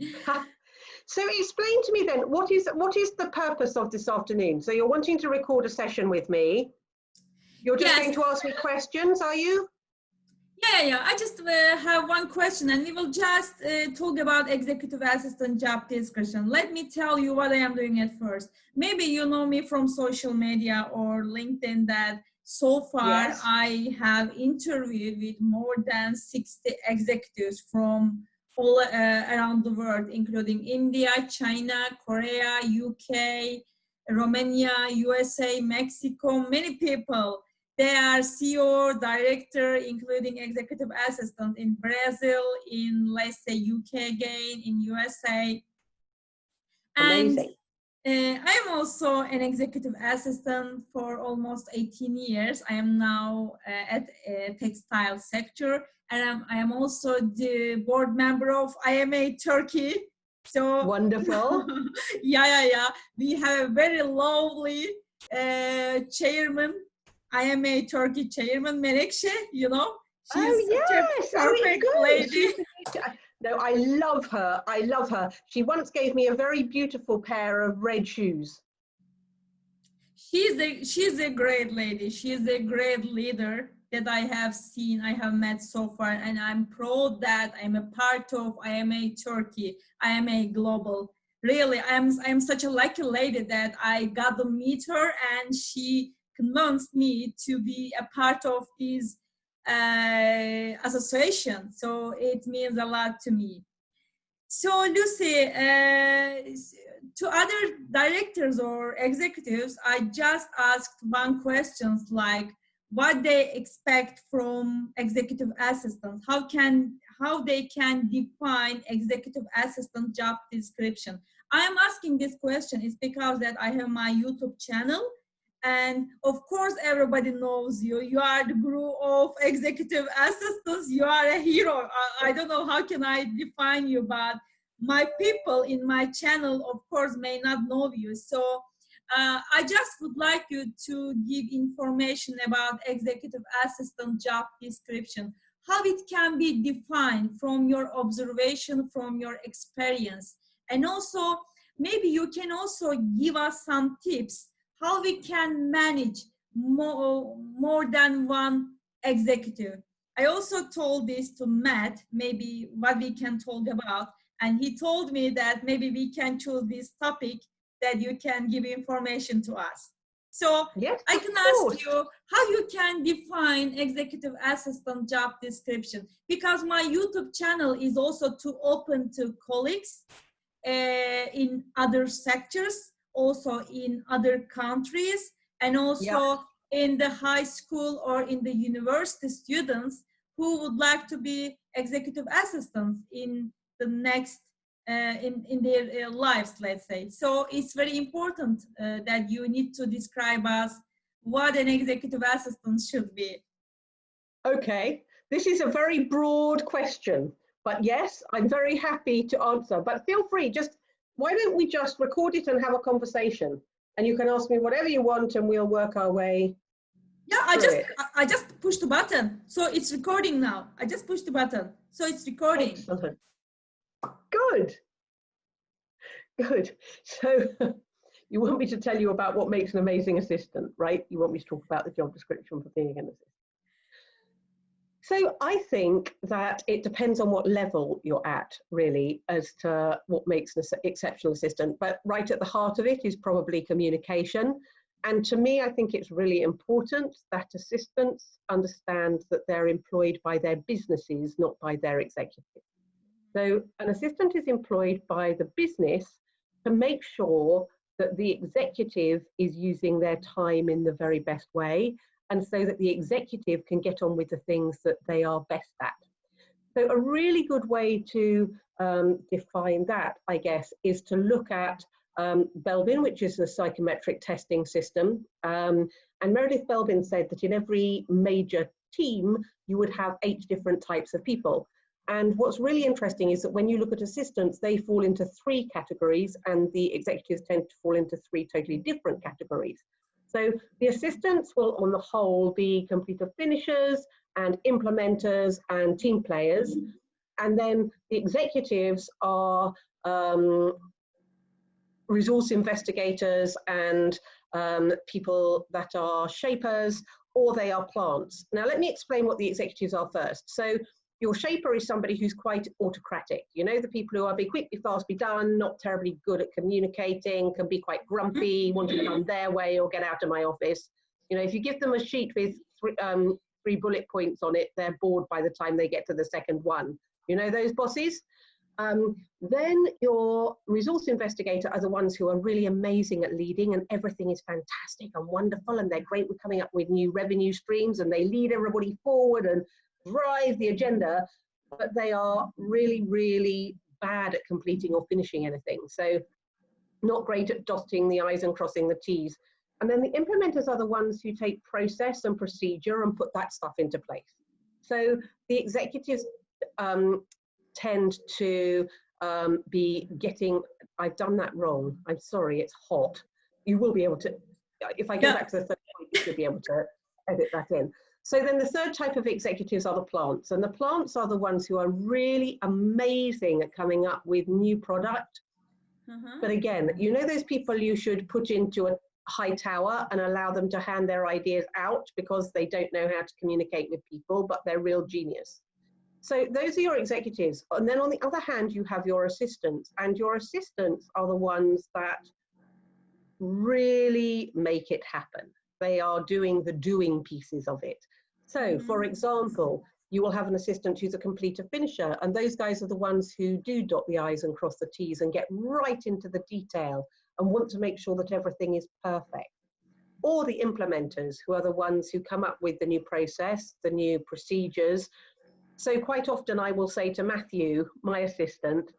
So explain to me then, what is the purpose of this afternoon? So you're wanting to record a session with me. You're just Yes. going to ask me questions, are you? Yeah. I just have one question, and we will just talk about executive assistant job description. Let me tell you what I am doing at first. Maybe you know me from social media or LinkedIn that so far Yes. I have interviewed with more than 60 executives from all around the world, including India, China, Korea, UK, Romania, USA, Mexico, many people. They are CEO, director, including executive assistant in Brazil, in, let's say, UK again, in USA. And Amazing. I am also an executive assistant for almost 18 years. I am now at a textile sector, and I am also the board member of IMA Turkey. So Wonderful. yeah. We have a very lovely chairman. I am a Turkey chairman, Menekşe, you know. She's such a perfect lady. No, I love her. I love her. She once gave me a very beautiful pair of red shoes. She's a great lady. She's a great leader that I have seen, I have met so far, and I'm proud that I'm a part of IMA Turkey, IMA Global. Really, I'm such a lucky lady that I got to meet her, and she convinced me to be a part of this association. So it means a lot to me. So Lucy, to other directors or executives, I just asked one question like what they expect from executive assistants, how they can define executive assistant job description. I am asking this question is because that I have my YouTube channel, and of course everybody knows you. You are the guru of executive assistants. You are a hero. I don't know how can I define you, but my people in my channel of course may not know you. So I just would like you to give information about executive assistant job description, how it can be defined from your observation, from your experience, and also maybe you can also give us some tips how we can manage more than one executive. I also told this to Matt, maybe what we can talk about, and he told me that maybe we can choose this topic that you can give information to us. So yes, I can ask you how you can define executive assistant job description, because my YouTube channel is also to open to colleagues in other sectors, also in other countries, and also in the high school or in the university students who would like to be executive assistants in the next in their lives, let's say. So it's very important that you need to describe us what an executive assistant should be. Okay, this is a very broad question, but yes, I'm very happy to answer. But feel free, why don't we just record it and have a conversation? And you can ask me whatever you want and we'll work our way. Yeah, I just pushed the button. So it's recording now. I just pushed the button. So it's recording. Excellent. Good. So you want me to tell you about what makes an amazing assistant, right? You want me to talk about the job description for being an assistant. So I think that it depends on what level you're at, really, as to what makes an exceptional assistant. But right at the heart of it is probably communication. And to me, I think it's really important that assistants understand that they're employed by their businesses, not by their executives. So an assistant is employed by the business to make sure that the executive is using their time in the very best way, and so that the executive can get on with the things that they are best at. So a really good way to define that, I guess, is to look at Belbin, which is a psychometric testing system. And Meredith Belbin said that in every major team, you would have 8 different types of people. And what's really interesting is that when you look at assistants, they fall into 3 categories, and the executives tend to fall into 3 totally different categories. So the assistants will, on the whole, be completer finishers and implementers and team players. And then the executives are resource investigators and people that are shapers, or they are plants. Now, let me explain what the executives are first. So your shaper is somebody who's quite autocratic. You know, the people who are be quick, be fast, be done, not terribly good at communicating, can be quite grumpy, want it done their way or get out of my office. You know, if you give them a sheet with three bullet points on it, they're bored by the time they get to the second one. You know those bosses? Then your resource investigator are the ones who are really amazing at leading, and everything is fantastic and wonderful, and they're great with coming up with new revenue streams, and they lead everybody forward and drive the agenda, but they are really, really bad at completing or finishing anything. So not great at dotting the I's and crossing the T's. And then the implementers are the ones who take process and procedure and put that stuff into place. So the executives tend to be getting, I've done that wrong, I'm sorry, it's hot. You will be able to, if I go back to the third point, you should be able to edit that in. So then the third type of executives are the plants, and the plants are the ones who are really amazing at coming up with new product. But again, you know those people you should put into a high tower and allow them to hand their ideas out because they don't know how to communicate with people, but they're real genius. So those are your executives. And then on the other hand, you have your assistants, and your assistants are the ones that really make it happen. They are doing the doing pieces of it. So for example, you will have an assistant who's a completer finisher, and those guys are the ones who do dot the I's and cross the T's and get right into the detail and want to make sure that everything is perfect. Or the implementers, who are the ones who come up with the new process, the new procedures. So quite often I will say to Matthew, my assistant,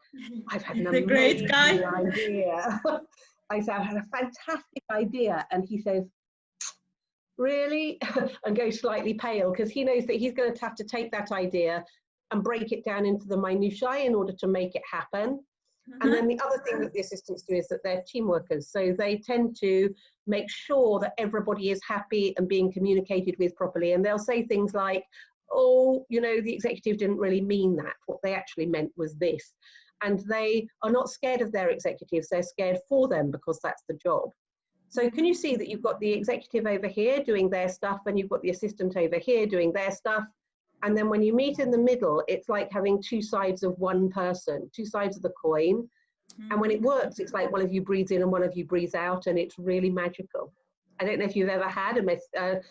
I've had an amazing idea. I say, I've had a fantastic idea. And he says, really? And goes slightly pale, because he knows that he's going to have to take that idea and break it down into the minutiae in order to make it happen. And then the other thing that the assistants do is that they're team workers. So they tend to make sure that everybody is happy and being communicated with properly. And they'll say things like, oh, you know, the executive didn't really mean that. What they actually meant was this. And they are not scared of their executives. They're scared for them because that's the job. So can you see that you've got the executive over here doing their stuff, and you've got the assistant over here doing their stuff. And then when you meet in the middle, it's like having two sides of one person, two sides of the coin. And when it works, it's like one of you breathes in and one of you breathes out, and it's really magical. I don't know if you've ever had a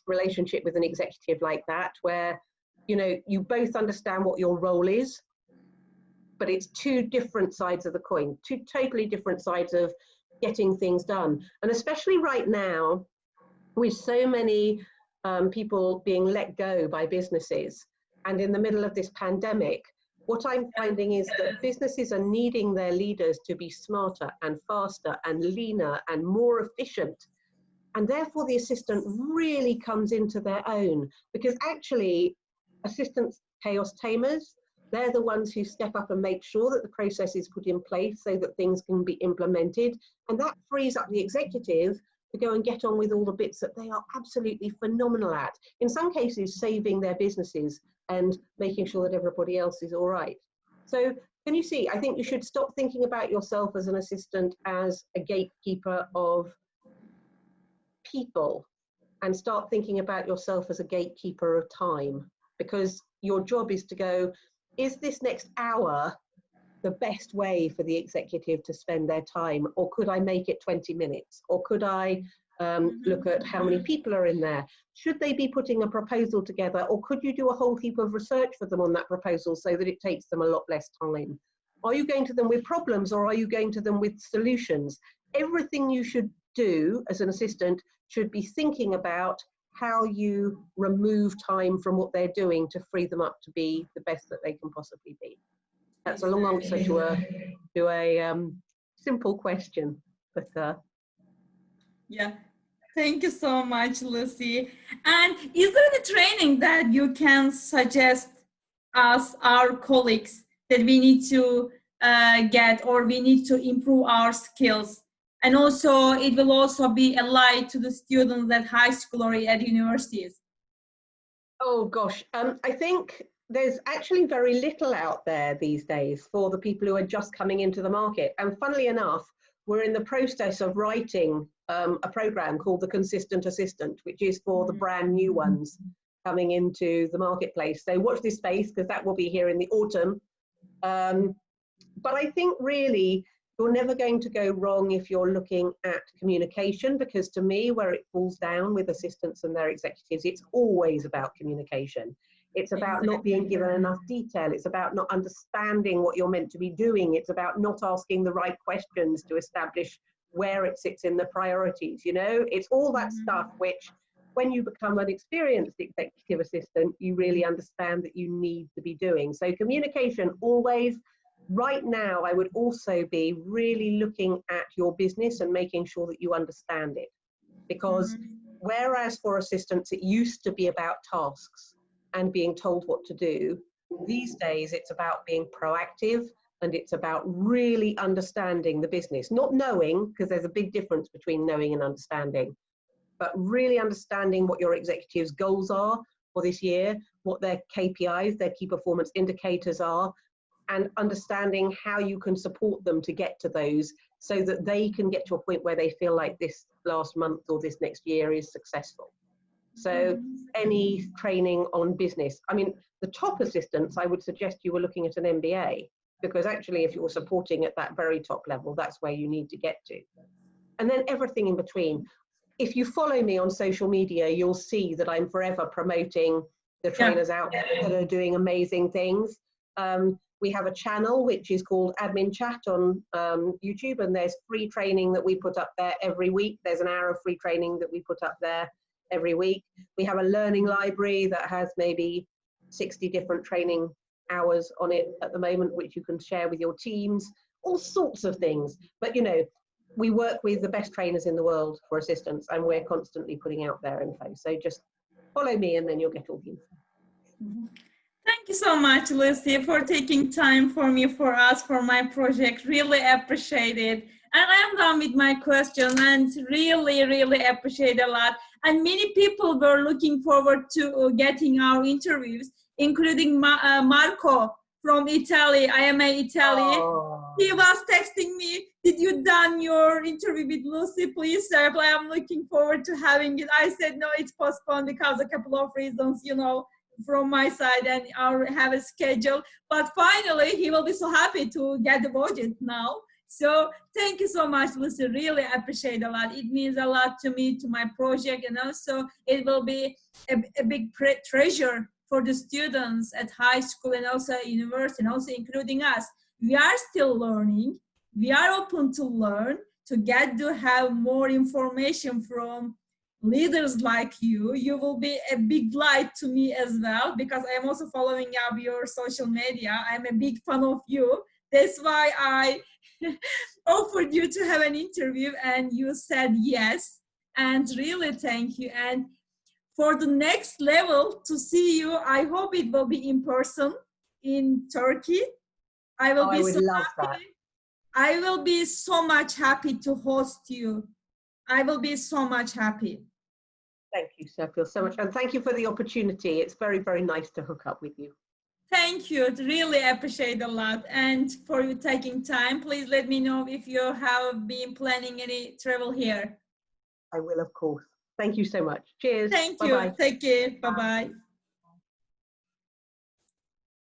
relationship with an executive like that, where, you know, you both understand what your role is, but it's two different sides of the coin, two totally different sides of getting things done. And especially right now, with so many people being let go by businesses, and in the middle of this pandemic, what I'm finding is that businesses are needing their leaders to be smarter and faster and leaner and more efficient. And therefore the assistant really comes into their own, because actually assistants, chaos tamers, they're the ones who step up and make sure that the process is put in place so that things can be implemented. And that frees up the executive to go and get on with all the bits that they are absolutely phenomenal at. In some cases, saving their businesses and making sure that everybody else is all right. So can you see, I think you should stop thinking about yourself as an assistant as a gatekeeper of people, and start thinking about yourself as a gatekeeper of time, because your job is to go, is this next hour the best way for the executive to spend their time, or could I make it 20 minutes, or could I look at how many people are in there? Should they be putting a proposal together, or could you do a whole heap of research for them on that proposal so that it takes them a lot less time? Are you going to them with problems, or are you going to them with solutions? Everything you should do as an assistant should be thinking about how you remove time from what they're doing to free them up to be the best that they can possibly be. That's a long answer to a simple question, but yeah. Thank you so much, Lucy. And is there any training that you can suggest us, our colleagues, that we need to get, or we need to improve our skills? And also, it will also be allied to the students at high school or at universities. oh gosh, I think there's actually very little out there these days for the people who are just coming into the market. And funnily enough, we're in the process of writing a program called the Consistent Assistant, which is for the brand new ones coming into the marketplace. So watch this space, because that will be here in the autumn. But I think really you're never going to go wrong if you're looking at communication, because to me, where it falls down with assistants and their executives, it's always about communication. It's about not being given enough detail. It's about not understanding what you're meant to be doing. It's about not asking the right questions to establish where it sits in the priorities. You know, it's all that stuff which, when you become an experienced executive assistant, you really understand that you need to be doing. So communication always. Right now, I would also be really looking at your business and making sure that you understand it. Because whereas for assistants, it used to be about tasks and being told what to do, these days it's about being proactive, and it's about really understanding the business. Not knowing, because there's a big difference between knowing and understanding, but really understanding what your executives' goals are for this year, what their KPIs, their key performance indicators are, and understanding how you can support them to get to those, so that they can get to a point where they feel like this last month or this next year is successful. So any training on business, I mean, the top assistants, I would suggest you were looking at an MBA, because actually if you're supporting at that very top level, that's where you need to get to. And then everything in between. If you follow me on social media, you'll see that I'm forever promoting the trainers out there that are doing amazing things. We have a channel which is called Admin Chat on YouTube, and there's free training that we put up there every week. There's an hour of free training that we put up there every week. We have a learning library that has maybe 60 different training hours on it at the moment, which you can share with your teams, all sorts of things. But you know, we work with the best trainers in the world for assistants, and we're constantly putting out their info. So just follow me and then you'll get all the info. Thank you so much, Lucy, for taking time for me, for us, for my project. Really appreciate it. And I am done with my question, and really, really appreciate a lot. And many people were looking forward to getting our interviews, including Marco from Italy, IMA Italy. Oh. He was texting me, did you done your interview with Lucy? Please, sir, I am looking forward to having it. I said, no, it's postponed because a couple of reasons, you know, from my side, and I have a schedule. But finally, he will be so happy to get the budget now. So thank you so much, Lucy. Really appreciate a lot. It means a lot to me, to my project, and also it will be a big treasure for the students at high school and also university, and also including us. We are still learning. We are open to learn, to get to have more information from leaders like you. You will be a big light to me as well, because I am also following up your social media. I'm a big fan of you. That's why I offered you to have an interview, and you said yes. And really thank you. And for the next level to see you, I hope it will be in person in Turkey. I will be so love happy. that. I will be so much happy to host you. I will be so much happy. Thank you, Serpil, so much. And thank you for the opportunity. It's very, very nice to hook up with you. Thank you. Really appreciate a lot. And for you taking time, please let me know if you have been planning any travel here. I will, of course. Thank you so much. Cheers. Thank you. Bye-bye. Take care. Bye-bye.